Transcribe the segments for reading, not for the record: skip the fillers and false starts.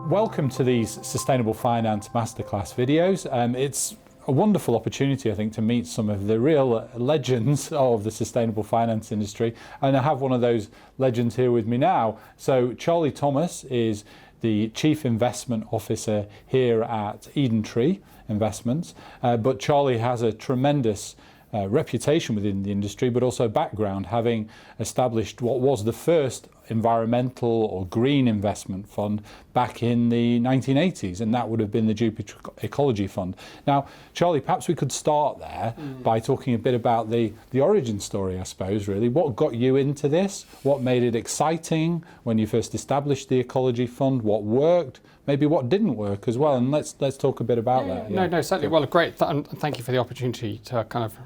Welcome to these Sustainable Finance Masterclass videos. It's a wonderful opportunity, I think, to meet some of the real legends of the sustainable finance industry. And I have one of those legends here with me now. So Charlie Thomas is the Chief Investment Officer here at Edentree Investments. But Charlie has a tremendous reputation within the industry, but also background, having established what was the first environmental or green investment fund back in the 1980s, and that would have been the Jupiter Ecology Fund. Now, Charlie, perhaps we could start there by talking a bit about the origin story, I suppose, really. What got you into this? What made it exciting when you first established the Ecology Fund? What worked? Maybe what didn't work as well, and let's talk a bit about that. Yeah. No, certainly. Well, great, and thank you for the opportunity to kind of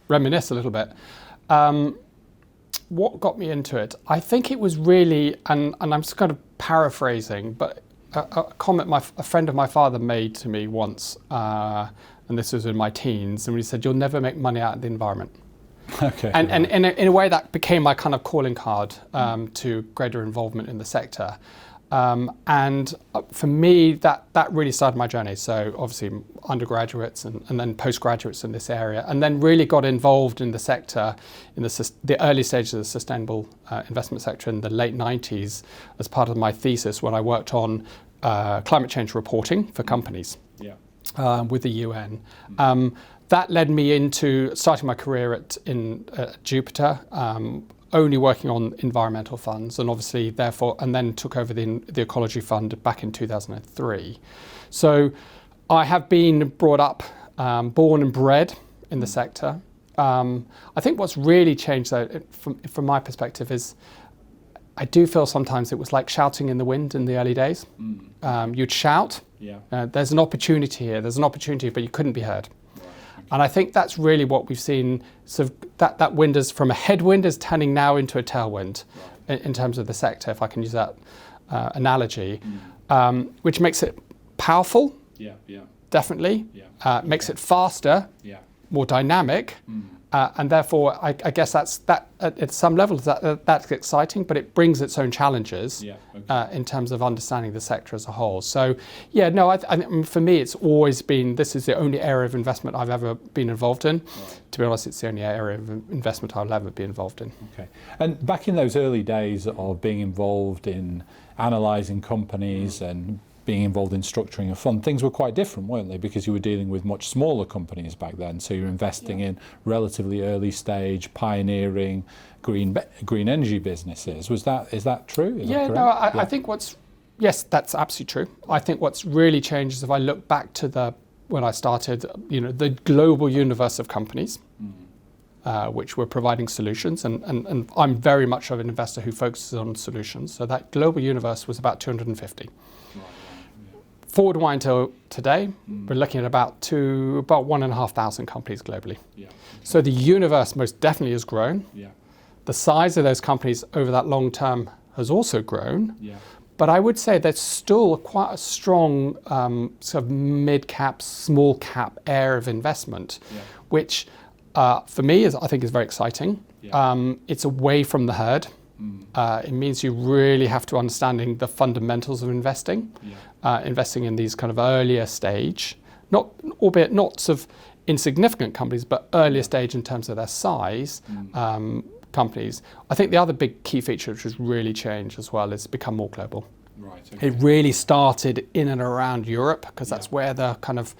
reminisce a little bit. What got me into it? I think it was really, and I'm just kind of paraphrasing, but a comment a friend of my father made to me once, and this was in my teens, and he said, "You'll never make money out of the environment." Okay. And in a way that became my kind of calling card to greater involvement in the sector. And for me, that really started my journey. So obviously undergraduates and then postgraduates in this area, and then really got involved in the sector in the early stages of the sustainable investment sector in the late 90s as part of my thesis when I worked on climate change reporting for companies with the UN. That led me into starting my career at Jupiter, only working on environmental funds, and obviously and then took over the Ecology Fund back in 2003. So I have been brought up, born and bred in the sector. I think what's really changed, though, from my perspective, is I do feel sometimes it was like shouting in the wind in the early days. You'd shout, there's an opportunity here, but you couldn't be heard. And I think that's really what we've seen, sort of that wind is from a headwind is turning now into a tailwind in terms of the sector, if I can use that analogy, which makes it powerful, definitely, makes it faster, more dynamic, and therefore I guess that at some level that's exciting, but it brings its own challenges in terms of understanding the sector as a whole. So I for me it's always been, this is the only area of investment I've ever been involved in. To be honest, it's the only area of investment I'll ever be involved in. Okay. And back in those early days of being involved in analysing companies and being involved in structuring a fund, things were quite different, weren't they? Because you were dealing with much smaller companies back then. So you're investing in relatively early stage, pioneering green energy businesses. Is that true? Is that correct? I think yes, that's absolutely true. I think what's really changed is if I look back to when I started, the global universe of companies, which were providing solutions, and I'm very much of an investor who focuses on solutions. So that global universe was about 250. Forward wind till today, we're looking at about 1,500 companies globally. So the universe most definitely has grown. The size of those companies over that long term has also grown. But I would say there's still quite a strong sort of mid-cap, small-cap area of investment, which for me I think is very exciting. It's away from the herd. It means you really have to understanding the fundamentals of investing, investing in these kind of earlier stage, albeit not sort of insignificant companies, but earlier stage in terms of their size companies. I think the other big key feature which has really changed as well is become more global. It really started in and around Europe because that's where the kind of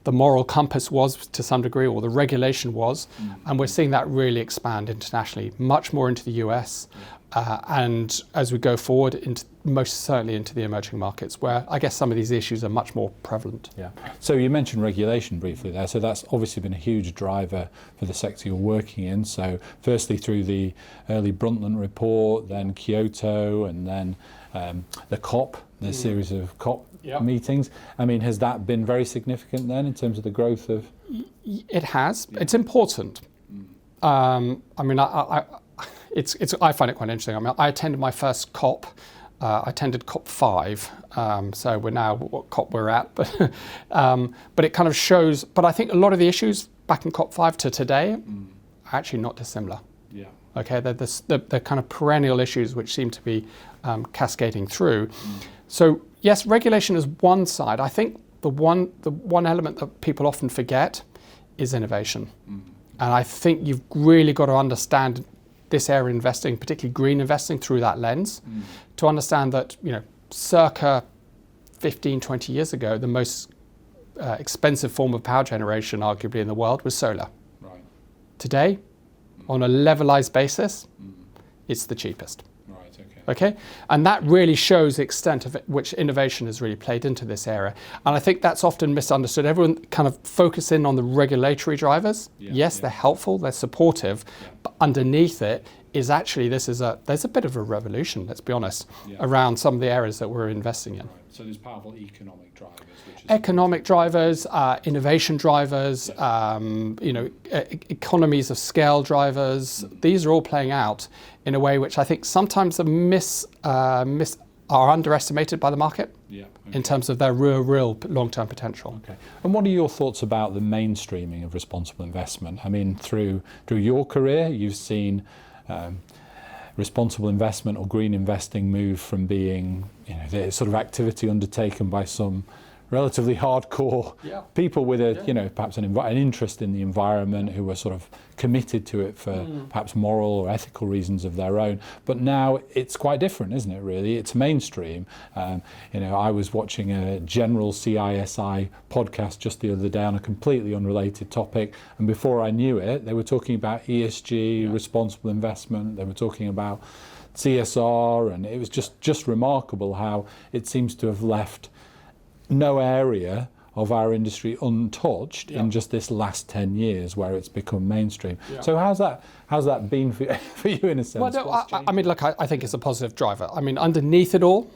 the moral compass was to some degree, or the regulation was, and we're seeing that really expand internationally, much more into the US, and as we go forward, most certainly into the emerging markets, where I guess some of these issues are much more prevalent. So you mentioned regulation briefly there, so that's obviously been a huge driver for the sector you're working in. So firstly through the early Brundtland report, then Kyoto, and then the COP, the series of COP meetings. I mean, has that been very significant then in terms of the growth of? It has. It's important. I mean, I find it quite interesting. I mean, I attended my first COP. I attended COP 5, so we're now what COP we're at, but it kind of shows. But I think a lot of the issues back in COP 5 to today are actually not dissimilar. Okay, they're kind of perennial issues which seem to be cascading through. So yes, regulation is one side. I think the one element that people often forget is innovation. And I think you've really got to understand this area of investing, particularly green investing, through that lens, to understand that, circa 15, 20 years ago, the most expensive form of power generation, arguably in the world, was solar. Right. Today, on a levelized basis, it's the cheapest. Right, Okay, and that really shows the extent of which innovation has really played into this area. And I think that's often misunderstood. Everyone kind of focus in on the regulatory drivers. Yes, they're helpful, they're supportive, but underneath it is actually there's a bit of a revolution, let's be honest, around some of the areas that we're investing in. Right. So there's powerful economic drivers. Economic drivers, innovation drivers, economies of scale drivers. These are all playing out in a way which I think sometimes are underestimated by the market in terms of their real long-term potential. Okay. And what are your thoughts about the mainstreaming of responsible investment? I mean, through your career, you've seen responsible investment or green investing move from being the sort of activity undertaken by some relatively hardcore people with perhaps an interest in the environment, who were sort of committed to it for perhaps moral or ethical reasons of their own. But now it's quite different, isn't it, really? It's mainstream. I was watching a general CISI podcast just the other day on a completely unrelated topic, and before I knew it, they were talking about ESG, responsible investment, they were talking about CSR, and it was just remarkable how it seems to have left no area of our industry untouched in just this last 10 years where it's become mainstream. So how's that been for you in a sense? Well, no, I mean, look, I think it's a positive driver. I mean, underneath it all,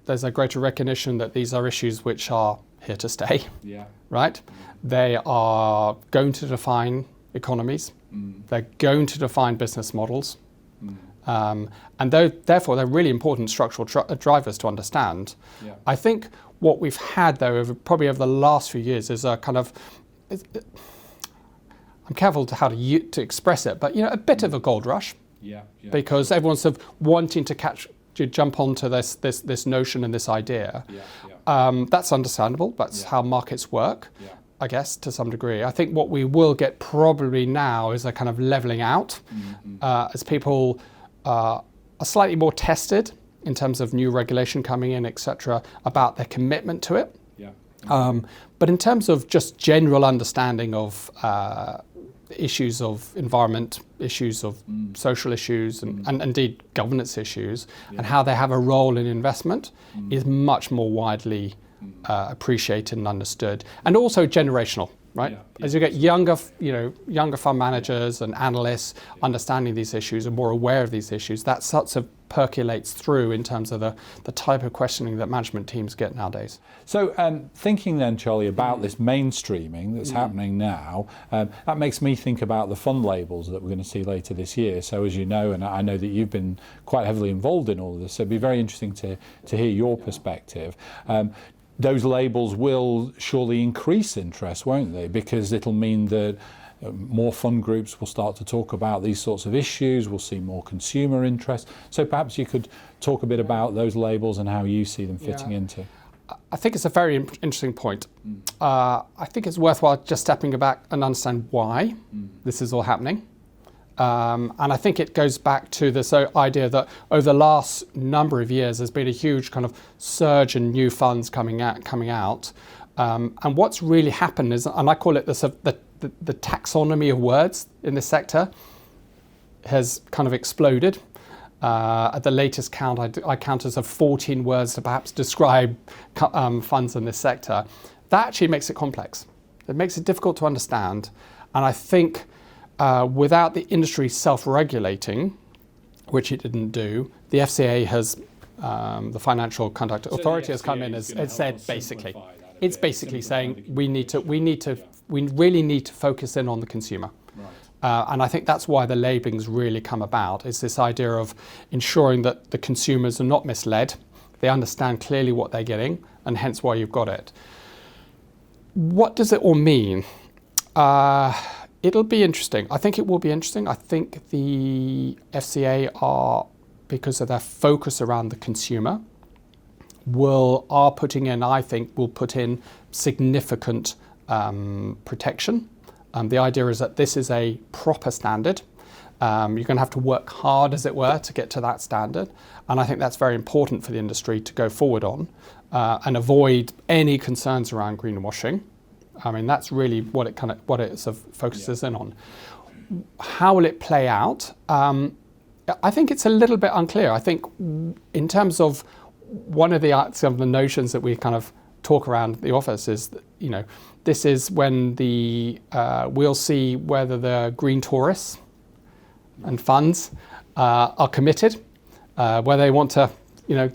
there's a greater recognition that these are issues which are here to stay, right? They are going to define economies. They're going to define business models. And therefore, they're really important structural drivers to understand. I think what we've had, though, probably over the last few years is a kind of, I'm careful to express it, but a bit of a gold rush, because everyone's sort of wanting to jump onto this notion and this idea. That's understandable. That's how markets work, I guess, to some degree. I think what we will get probably now is a kind of leveling out as people are slightly more tested in terms of new regulation coming in, etc., about their commitment to it. But in terms of just general understanding of issues of environment, issues of social issues, and indeed governance issues, and how they have a role in investment is much more widely appreciated and understood, and also generational. Right? As you get younger fund managers and analysts understanding these issues and more aware of these issues, that sort of percolates through in terms of the type of questioning that management teams get nowadays. So thinking then, Charlie, about this mainstreaming that's happening now, that makes me think about the fund labels that we're going to see later this year. So as you know, and I know that you've been quite heavily involved in all of this, so it'd be very interesting to hear your perspective. Those labels will surely increase interest, won't they? Because it'll mean that more fund groups will start to talk about these sorts of issues. We'll see more consumer interest. So perhaps you could talk a bit about those labels and how you see them fitting into. I think it's a very interesting point. I think it's worthwhile just stepping back and understand why this is all happening. And I think it goes back to this idea that over the last number of years, there's been a huge kind of surge in new funds coming out. And what's really happened is, and I call it the taxonomy of words in this sector has kind of exploded. At the latest count, I count as 14 words to perhaps describe funds in this sector. That actually makes it complex. It makes it difficult to understand. And I think without the industry self-regulating, which it didn't do, the FCA has, the Financial Conduct Authority has come in and said basically, it's basically saying we really need to focus in on the consumer. And I think that's why the labelling's really come about. It's this idea of ensuring that the consumers are not misled, they understand clearly what they're getting, and hence why you've got it. What does it all mean? It'll be interesting. I think it will be interesting. I think the FCA are, because of their focus around the consumer, are putting in, I think, will put in significant protection. The idea is that this is a proper standard. You're going to have to work hard, as it were, to get to that standard. And I think that's very important for the industry to go forward on and avoid any concerns around greenwashing. I mean, that's really what it sort of focuses in on. How will it play out? I think it's a little bit unclear. I think in terms of one of some of the notions that we kind of talk around the office is that, this is when we'll see whether the green tourists and funds are committed, whether they want to,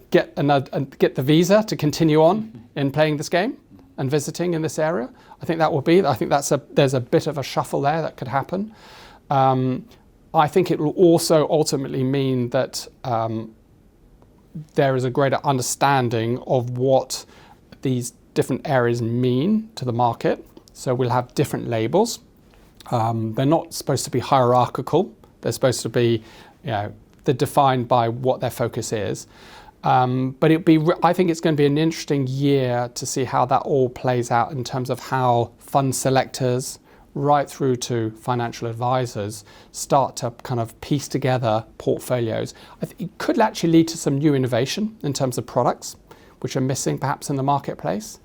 get the visa to continue on in playing this game and visiting in this area. I think there's a bit of a shuffle there that could happen. I think it will also ultimately mean that there is a greater understanding of what these different areas mean to the market. So we'll have different labels. They're not supposed to be hierarchical. They're supposed to be, they're defined by what their focus is. But I think it's going to be an interesting year to see how that all plays out in terms of how fund selectors, right through to financial advisors, start to kind of piece together portfolios. I think it could actually lead to some new innovation in terms of products, which are missing perhaps in the marketplace.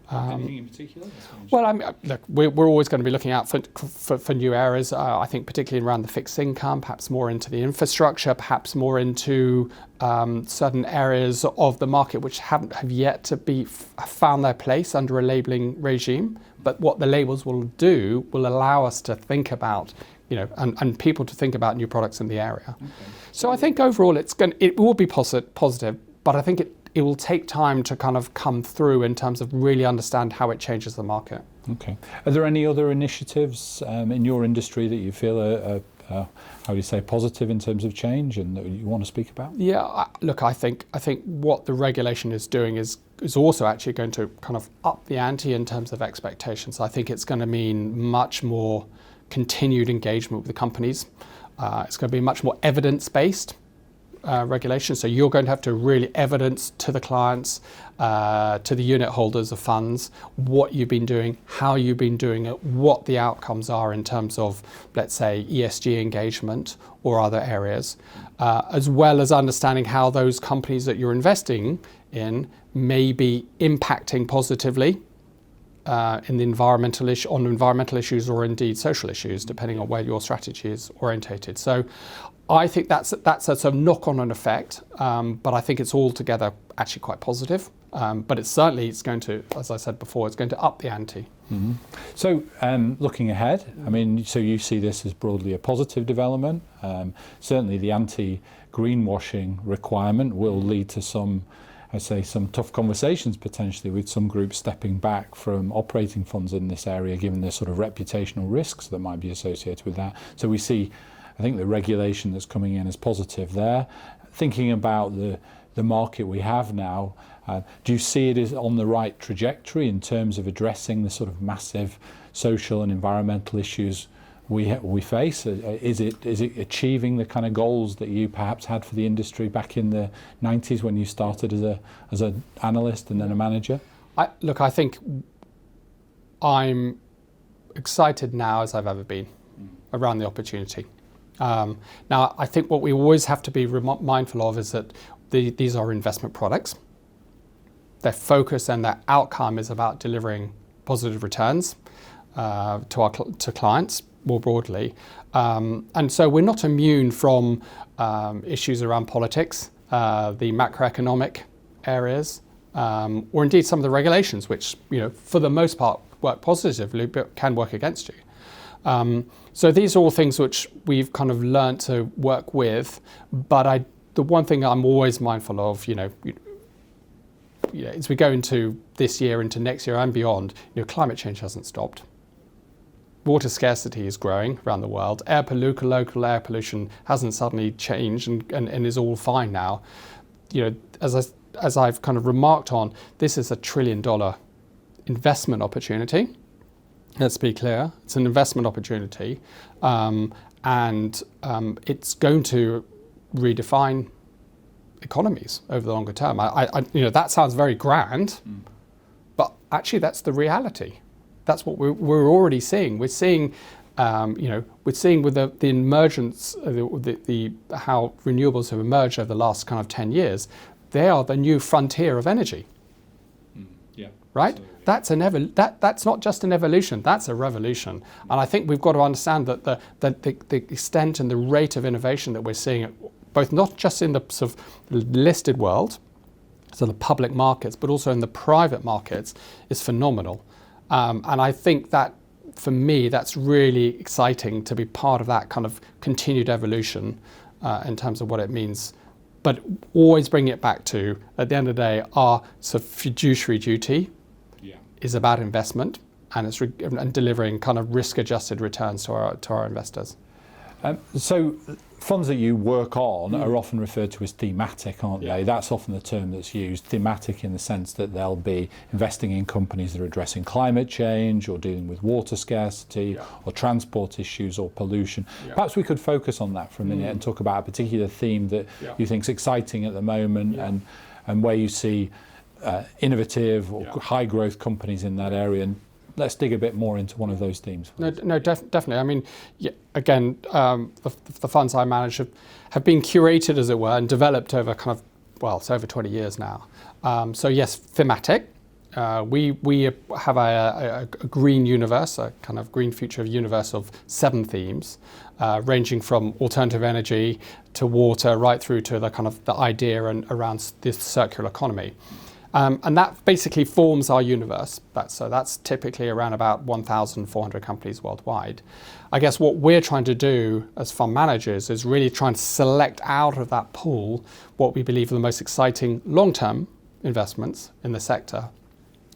Anything in particular? Well, look, we're always going to be looking out for new areas. I think particularly around the fixed income, perhaps more into the infrastructure, perhaps more into certain areas of the market which have yet to be found their place under a labelling regime. But what the labels will do will allow us to think about, and people to think about new products in the area. Okay. So I think overall it will be positive, but I think it will take time to kind of come through in terms of really understand how it changes the market. Okay. Are there any other initiatives in your industry that you feel are how do you say, positive in terms of change and that you want to speak about? Yeah, look, I think what the regulation is doing is also actually going to kind of up the ante in terms of expectations. I think it's going to mean much more continued engagement with the companies. It's going to be much more evidence-based regulation. So you're going to have to really evidence to the clients, to the unit holders of funds, what you've been doing, how you've been doing it, what the outcomes are in terms of, let's say, ESG engagement or other areas, as well as understanding how those companies that you're investing in may be impacting positively in the environmental issues or indeed social issues, depending on where your strategy is orientated. So I think that's a sort of knock-on effect, but I think it's altogether actually quite positive. But it's going to, as I said before, it's going to up the ante. Mm-hmm. So looking ahead, I mean, so you see this as broadly a positive development. Certainly the anti-greenwashing requirement will lead to some tough conversations potentially with some groups stepping back from operating funds in this area, given the sort of reputational risks that might be associated with that. So we see, I think, the regulation that's coming in as positive there. Thinking about the market we have now, do you see it as on the right trajectory in terms of addressing the sort of massive social and environmental issues we face? Is it achieving the kind of goals that you perhaps had for the industry back in the 90s when you started as an analyst and then a manager? I think I'm excited now as I've ever been around the opportunity. Now, I think what we always have to be mindful of is that these are investment products. Their focus and their outcome is about delivering positive returns to clients more broadly. And so we're not immune from issues around politics, the macroeconomic areas, or indeed some of the regulations, which, for the most part work positively, but can work against you. So these are all things which we've kind of learned to work with. But the one thing I'm always mindful of, as we go into this year, into next year and beyond, climate change hasn't stopped. Water scarcity is growing around the world. Local air pollution hasn't suddenly changed and is all fine now. As I've kind of remarked on, this is $1 trillion investment opportunity. Let's be clear, it's an investment opportunity, and it's going to redefine economies over the longer term. That sounds very grand, but actually that's the reality. That's what we're already seeing. We're seeing, we're seeing with the emergence, how renewables have emerged over the last kind of 10 years. They are the new frontier of energy. Yeah. Right? Absolutely. That's not just an evolution, that's a revolution. And I think we've got to understand that the extent and the rate of innovation that we're seeing, both not just in the sort of listed world, so the public markets, but also in the private markets, is phenomenal. And I think that, for me, that's really exciting to be part of that kind of continued evolution in terms of what it means. But always bring it back to, at the end of the day, our sort of fiduciary duty is about investment, and it's and delivering kind of risk-adjusted returns to our investors. So funds that you work on are often referred to as thematic, aren't they? That's often the term that's used, thematic, in the sense that they'll be investing in companies that are addressing climate change or dealing with water scarcity or transport issues or pollution. Perhaps we could focus on that for a minute and talk about a particular theme that you think is exciting at the moment and where you see innovative or high growth companies in that area. And let's dig a bit more into one of those themes. Definitely. I mean, again, the funds I manage have been curated, as it were, and developed over it's over 20 years now. So yes, thematic. We have a green universe, a kind of green future universe of 7 themes, ranging from alternative energy to water, right through to the kind of the idea and around this circular economy. And that basically forms our universe. That's typically around about 1,400 companies worldwide. I guess what we're trying to do as fund managers is really trying to select out of that pool what we believe are the most exciting long-term investments in the sector.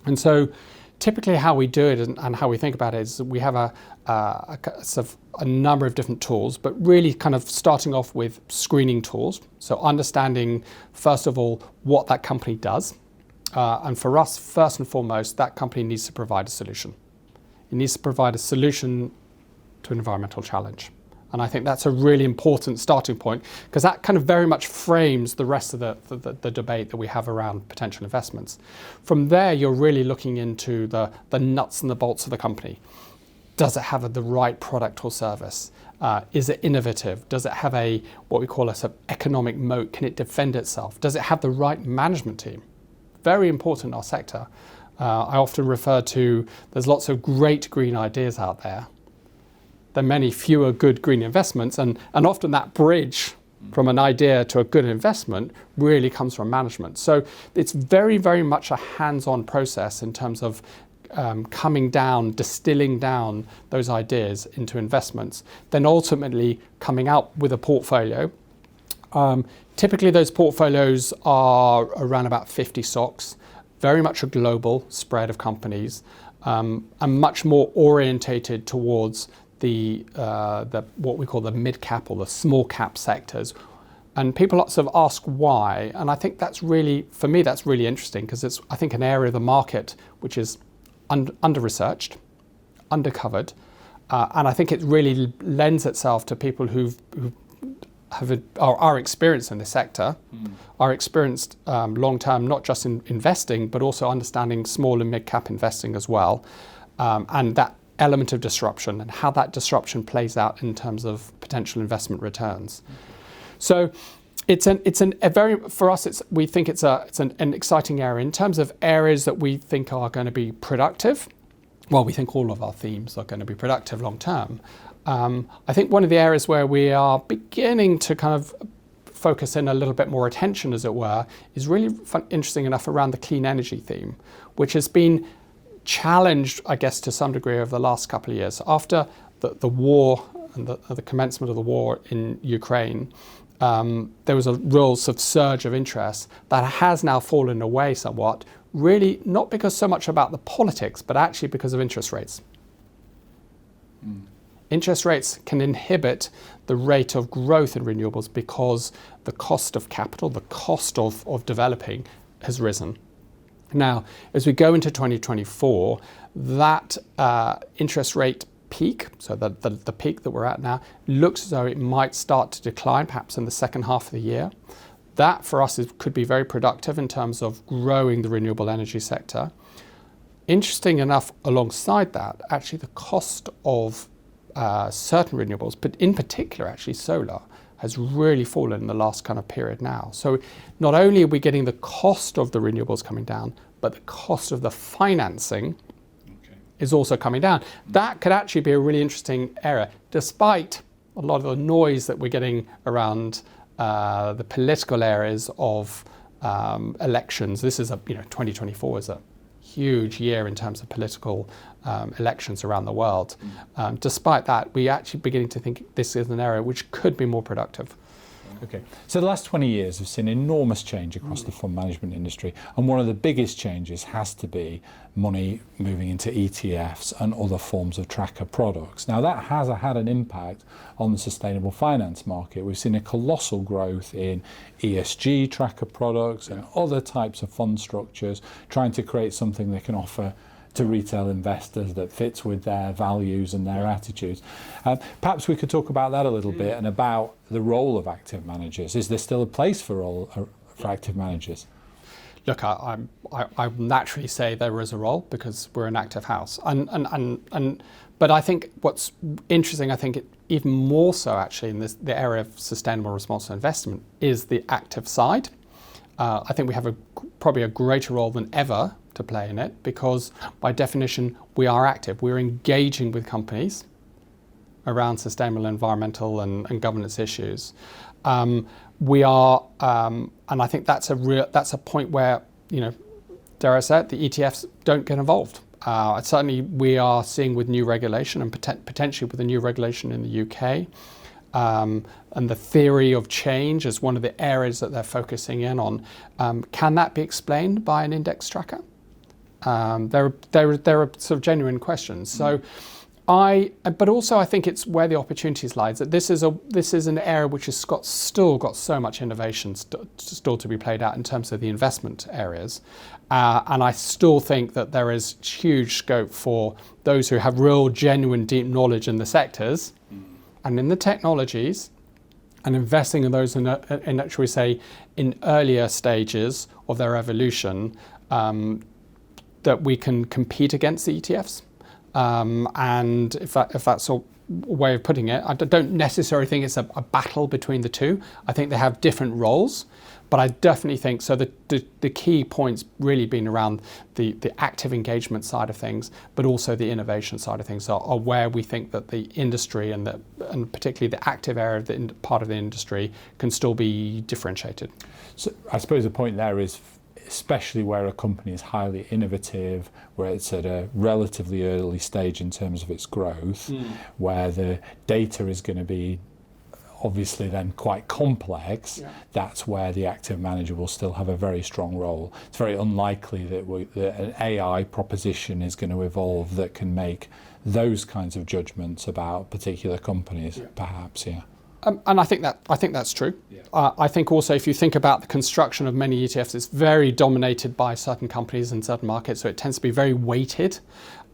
And so typically how we do it and how we think about it is we have a number of different tools, but really kind of starting off with screening tools. So understanding, first of all, what that company does. And for us, first and foremost, that company needs to provide a solution. It needs to provide a solution to an environmental challenge. And I think that's a really important starting point, because that kind of very much frames the rest of the debate that we have around potential investments. From there, you're really looking into the nuts and the bolts of the company. Does it have the right product or service? Is it innovative? Does it have what we call a sort of economic moat? Can it defend itself? Does it have the right management team? Very important in our sector. I often refer to, there's lots of great green ideas out there. There are many fewer good green investments, and often that bridge from an idea to a good investment really comes from management. So it's very, very much a hands-on process in terms of coming down, distilling down those ideas into investments, then ultimately coming out with a portfolio. Typically those portfolios are around about 50 stocks, very much a global spread of companies, and much more orientated towards the what we call the mid-cap or the small-cap sectors. And people sort of ask why, and I think that's really, for me, that's really interesting, because it's, I think, an area of the market which is under-researched, under-covered, and I think it really lends itself to people who are experienced in this sector, are experienced long-term, not just in investing, but also understanding small and mid-cap investing as well, and that element of disruption and how that disruption plays out in terms of potential investment returns. So for us, we think it's an exciting area. In terms of areas that we think are going to be productive, well, we think all of our themes are going to be productive long-term. I think one of the areas where we are beginning to kind of focus in a little bit more attention, as it were, is really interesting enough around the clean energy theme, which has been challenged, I guess, to some degree over the last couple of years. After the war and the commencement of the war in Ukraine, there was a real sort of surge of interest that has now fallen away somewhat, really not because so much about the politics, but actually because of interest rates. Interest rates can inhibit the rate of growth in renewables because the cost of capital, the cost of developing has risen. Now, as we go into 2024, that interest rate peak, so the peak that we're at now, looks as though it might start to decline perhaps in the second half of the year. that for us could be very productive in terms of growing the renewable energy sector. Interesting enough, alongside that, actually the cost of certain renewables, but in particular actually solar, has really fallen in the last kind of period now. So not only are we getting the cost of the renewables coming down, but the cost of the financing is also coming down. That could actually be a really interesting area, despite a lot of the noise that we're getting around the political areas of elections. This is 2024 is a huge year in terms of political elections around the world. Despite that, we're actually beginning to think this is an area which could be more productive. Okay, so the last 20 years have seen enormous change across the fund management industry, and one of the biggest changes has to be money moving into ETFs and other forms of tracker products. Now that has had an impact on the sustainable finance market. We've seen a colossal growth in ESG tracker products and other types of fund structures, trying to create something they can offer to retail investors that fits with their values and their attitudes. Perhaps we could talk about that a little bit, and about the role of active managers. Is there still a place for active managers? Look, I naturally say there is a role because we're an active house, but I think what's interesting, I think even more so actually in the area of sustainable responsible investment, is the active side. I think we have probably a greater role than ever to play in it, because by definition we are active. We're engaging with companies around sustainable environmental and governance issues. We are, and I think that's a point where, dare I say it, the ETFs don't get involved. Certainly we are seeing with new regulation, and potentially with the new regulation in the UK, and the theory of change is one of the areas that they're focusing in on. Can that be explained by an index tracker? There are sort of genuine questions. So, but also I think it's where the opportunities lies. That this is an area which has still got so much innovation still to be played out in terms of the investment areas, and I still think that there is huge scope for those who have real, genuine, deep knowledge in the sectors and in the technologies, and investing in those in shall we say, in earlier stages of their evolution. That we can compete against the ETFs, and if that's a way of putting it, I don't necessarily think it's a battle between the two. I think they have different roles, but I definitely think so. The key points really being around the active engagement side of things, but also the innovation side of things are where we think that the industry and particularly the active area of part of the industry can still be differentiated. So I suppose the point there is, especially where a company is highly innovative, where it's at a relatively early stage in terms of its growth, where the data is going to be obviously then quite complex, that's where the active manager will still have a very strong role. It's very unlikely that an AI proposition is going to evolve that can make those kinds of judgments about particular companies, perhaps, and I think that's true. I think also if you think about the construction of many ETFs, it's very dominated by certain companies and certain markets, so it tends to be very weighted.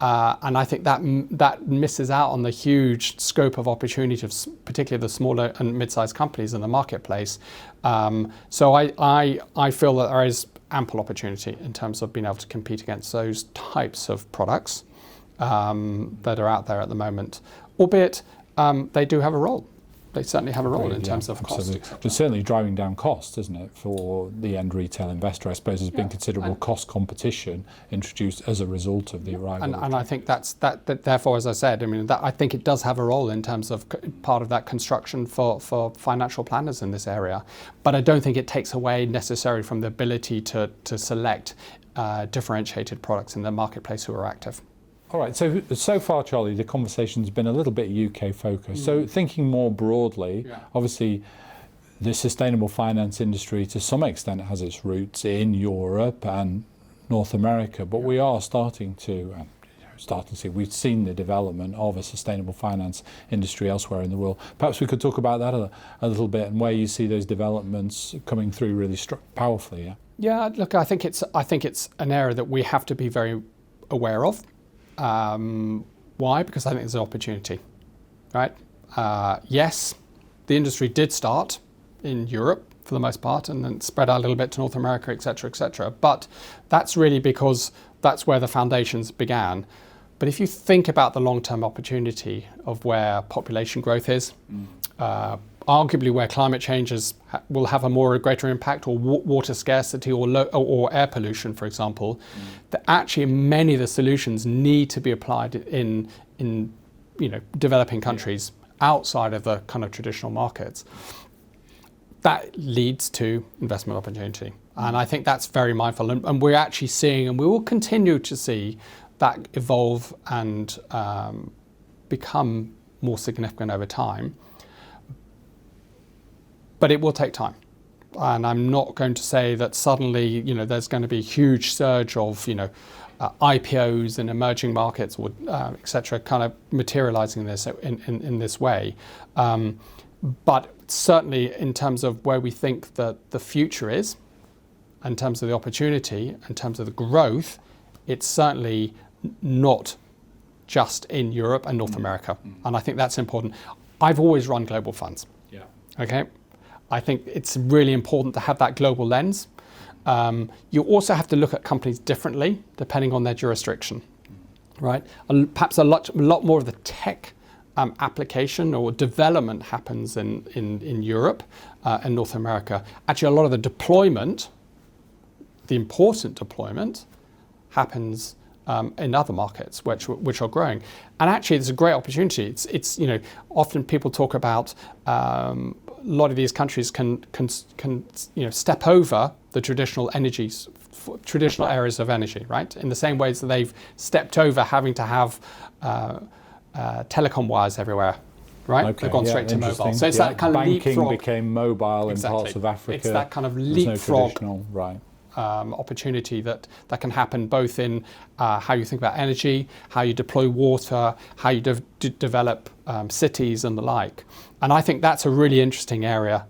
And I think that misses out on the huge scope of opportunity of particularly the smaller and mid-sized companies in the marketplace. So I feel that there is ample opportunity in terms of being able to compete against those types of products that are out there at the moment, albeit they do have a role. They certainly have a role in terms of cost. It's certainly driving down costs, isn't it, for the end retail investor? I suppose there's been considerable cost competition introduced as a result of the arrival. And I think that therefore, as I said, I think it does have a role in terms of part of that construction for financial planners in this area. But I don't think it takes away necessarily from the ability to select differentiated products in the marketplace who are active. All right, so far, Charlie, the conversation's been a little bit UK focused. So thinking more broadly, obviously the sustainable finance industry to some extent has its roots in Europe and North America, but we are starting to see, we've seen the development of a sustainable finance industry elsewhere in the world. Perhaps we could talk about that a little bit, and where you see those developments coming through really powerfully. Yeah, look, I think it's an area that we have to be very aware of. Why? Because I think there's an opportunity, right? Yes, the industry did start in Europe for the most part, and then spread out a little bit to North America, et cetera, et cetera. But that's really because that's where the foundations began. But if you think about the long-term opportunity of where population growth is, arguably where climate change will have a greater impact, or water scarcity, or air pollution, for example, that actually many of the solutions need to be applied in developing countries outside of the kind of traditional markets. That leads to investment opportunity. And I think that's very mindful. And we're actually seeing, and we will continue to see, that evolve and become more significant over time. But it will take time. And I'm not going to say that suddenly, there's going to be a huge surge of, IPOs in emerging markets, or et cetera, kind of materializing this in this way. But certainly in terms of where we think that the future is, in terms of the opportunity, in terms of the growth, it's certainly not just in Europe and North America. And I think that's important. I've always run global funds. Yeah. Okay. I think it's really important to have that global lens. You also have to look at companies differently depending on their jurisdiction, right? Perhaps a lot more of the tech application or development happens in Europe and North America. Actually, a lot of the deployment, the important deployment, happens in other markets which are growing. And actually, there's a great opportunity. It's often people talk about a lot of these countries can step over the traditional areas of energy, right? In the same ways that they've stepped over having to have telecom wires everywhere, right? Okay, they've gone straight to mobile. So it's that kind of banking leapfrog. became mobile in Exactly. parts of Africa. It's that kind of There's no leapfrog traditional, right. opportunity that can happen both in how you think about energy, how you deploy water, how you develop cities and the like. And I think that's a really interesting area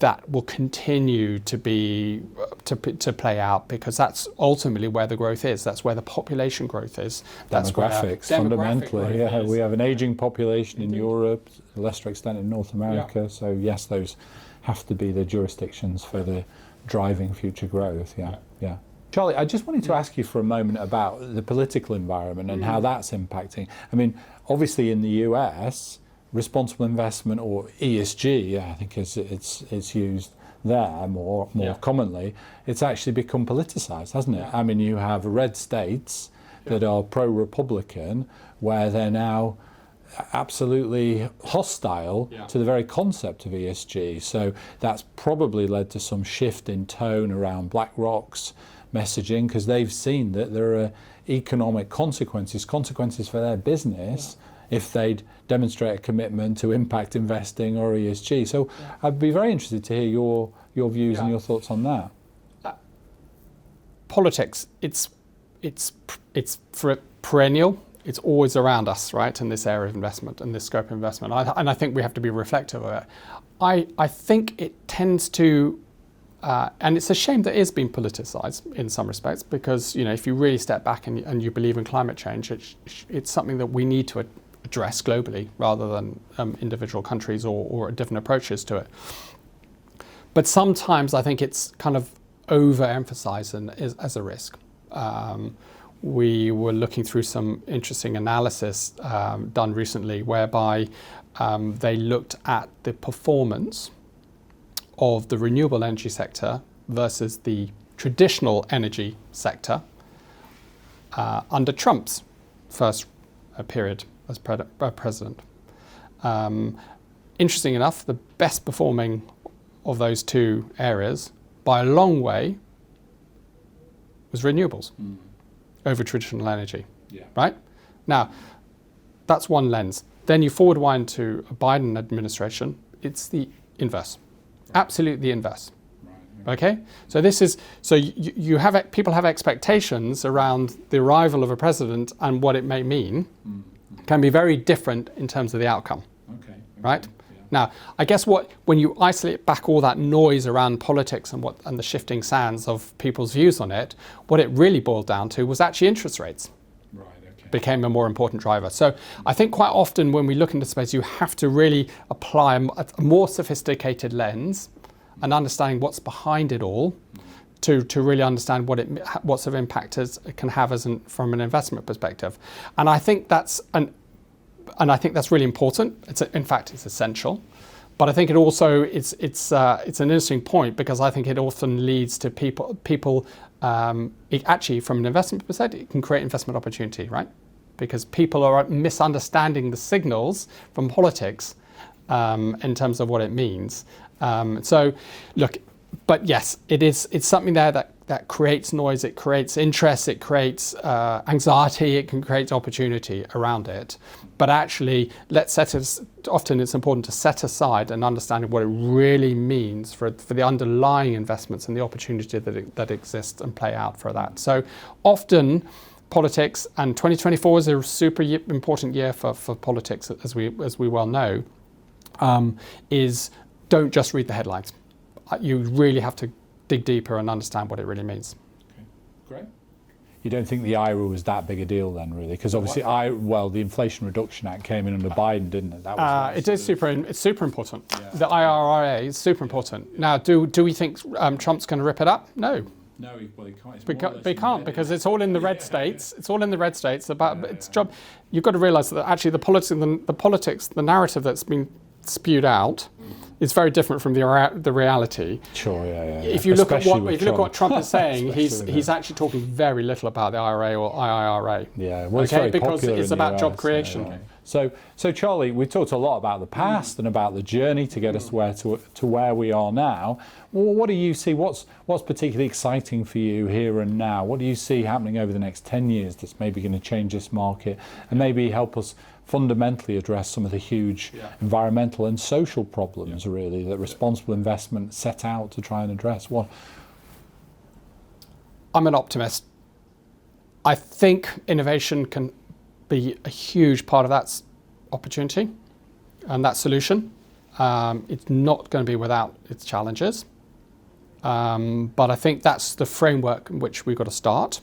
that will continue to play out, because that's ultimately where the growth is. That's where the population growth is. That's Demographics, fundamentally. Yeah, we have an aging population in Europe, to a lesser extent in North America. Yeah. So yes, those have to be the jurisdictions for the driving future growth. Yeah. Charlie, I just wanted to ask you for a moment about the political environment and how that's impacting. I mean, obviously in the US, responsible investment, or ESG, I think it's used there more commonly. It's actually become politicized, hasn't it? I mean, you have red states that are pro-Republican, where they're now absolutely hostile to the very concept of ESG. So that's probably led to some shift in tone around BlackRock's messaging, because they've seen that there are economic consequences for their business if they'd demonstrate a commitment to impact investing or ESG. So I'd be very interested to hear your views and your thoughts on that. Politics, it's perennial. It's always around us, right, in this area of investment and this scope of investment. And I think we have to be reflective of it. I think it tends to, and it's a shame that it is being politicized in some respects, because if you really step back and you believe in climate change, it's something that we need to address globally rather than individual countries or different approaches to it. But sometimes I think it's kind of overemphasized as a risk. We were looking through some interesting analysis done recently, whereby they looked at the performance of the renewable energy sector versus the traditional energy sector under Trump's first period as president. Interesting enough, the best performing of those two areas by a long way was renewables over traditional energy, right? Now, that's one lens. Then you forward wind to a Biden administration, it's the inverse, absolutely the inverse. Okay, so you have people have expectations around the arrival of a president, and what it may mean can be very different in terms of the outcome. Right? Yeah. Now, I guess when you isolate back all that noise around politics and the shifting sands of people's views on it, what it really boiled down to was actually interest rates. Became a more important driver. So I think quite often when we look into space, you have to really apply a more sophisticated lens and understanding what's behind it all to really understand what sort of impact it can have from an investment perspective. And I think that's really important. In fact, it's essential. But I think it also it's an interesting point, because I think it often leads to people actually, from an investment perspective, it can create investment opportunity, right? Because people are misunderstanding the signals from politics in terms of what it means. So, look, but yes, it's something there that creates noise, it creates interest, it creates anxiety, it can create opportunity around it. But actually, often it's important to set aside and understanding what it really means for the underlying investments and the opportunity that exists and play out for that. So often, politics, and 2024 is a super important year for politics, as we well know, is don't just read the headlines. You really have to dig deeper and understand what it really means. Okay, great. You don't think the IRA was that big a deal then, really? Because obviously, the Inflation Reduction Act came in under Biden, didn't it? It's super important. Yeah. The IRA is super important. Now, do we think Trump's going to rip it up? No. No, he can't. He can't, because it's all in the red states. It's all in the red states. Its job. You've got to realise that actually the politics, the narrative that's been spewed out, is very different from the reality. Sure, yeah. If you look at what Trump is saying, he's actually talking very little about the IRA or IIRA. Yeah, well, it's very because popular it's about job creation. Yeah. So Charlie, we've talked a lot about the past and about the journey to get us to where we are now. Well, what do you see? What's particularly exciting for you here and now? What do you see happening over the next 10 years that's maybe going to change this market and maybe help us fundamentally address some of the huge environmental and social problems, really, that responsible investment set out to try and address? What? I'm an optimist. I think innovation can be a huge part of that opportunity and that solution. It's not going to be without its challenges. But I think that's the framework in which we've got to start.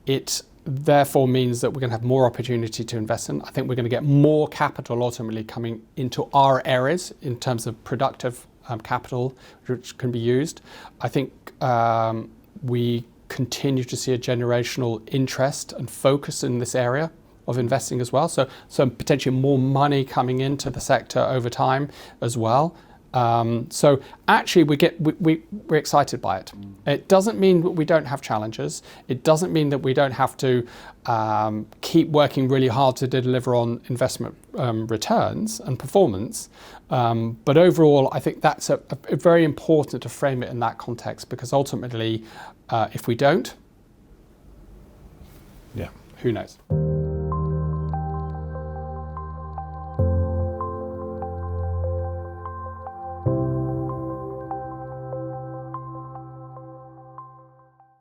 It therefore means that we're going to have more opportunity to invest in. I think we're going to get more capital ultimately coming into our areas in terms of productive capital which can be used. I think we continue to see a generational interest and focus in this area of investing as well. So potentially more money coming into the sector over time as well. So actually we're excited by it. It doesn't mean that we don't have challenges. It doesn't mean that we don't have to keep working really hard to deliver on investment returns and performance. But overall, I think that's a very important to frame it in that context, because ultimately, if we don't, who knows?